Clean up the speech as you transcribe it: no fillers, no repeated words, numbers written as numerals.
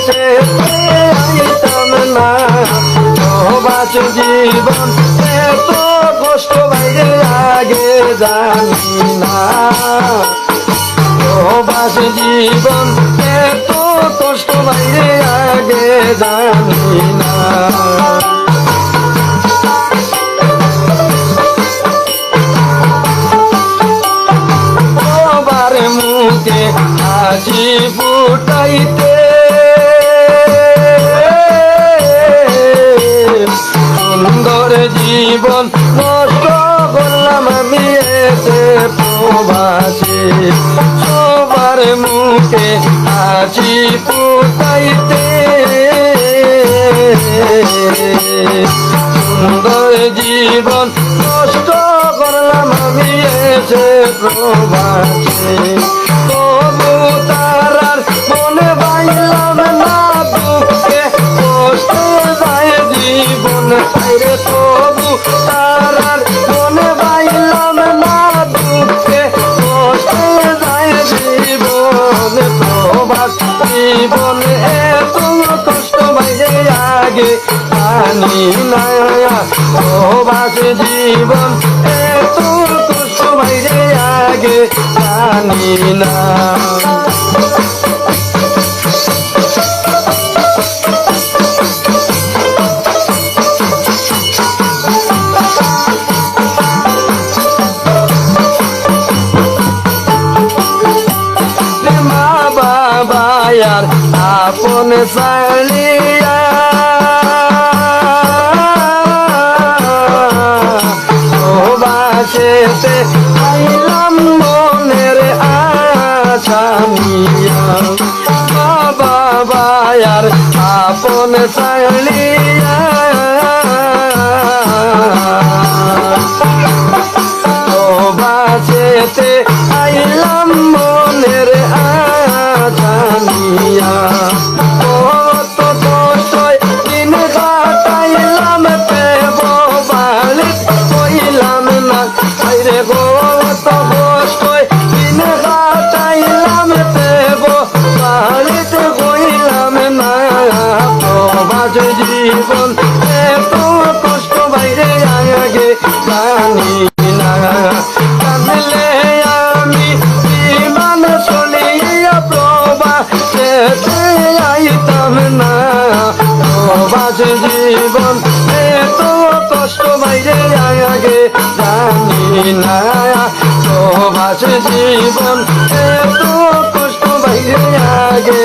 সে আইতাম না প্রবাস জীবন এত কষ্ট বাইরে আগে জানি না প্রবাস জীবন এত কষ্ট বাইরে আগে জানি না সবার মুখে হাসি ফুটাইতে সুন্দর জীবন নষ্ট করলাম আমি এসে প্রবাসে সবার মুখে হাসি ফুটাইতে সুন্দর জীবন নষ্ট করলাম আমি এসে প্রবাসে তবু তারার মনে বাইলাম না দুঃখে কষ্টে যায় জীবন আইরে তবু তারার মনে বাইলাম না দুঃখে কষ্টে যায় জীবন প্রবাস জীবন এত কষ্ট বাইরে আগে জানি না প্রবাস জীবন এত কষ্ট বাইরে আগে জানি না মা বাবা আর আপন সালিয়া প্রবাসেতে আইলাম মনের আশা নিয়া মা বাবা আর আপন সালিয়া প্রবাসেতে আইলাম মনের আশা নিয়া কত কষ্টই দিন কাটাইলাম পেব বাড়ি কইলাম না আইরে কত কষ্টই দিন কাটাইলাম পেব বাড়িতে কইলাম না প্রবাস জীবন এত কষ্ট বাইরে আগে জানি না জানলে আমি বিমান চলিয়া প্রবাসে আইতাম না প্রবাস জীবন এত কষ্ট বাইরে আগে জানি না প্রবাস জীবন এত কষ্ট বাইরে আগে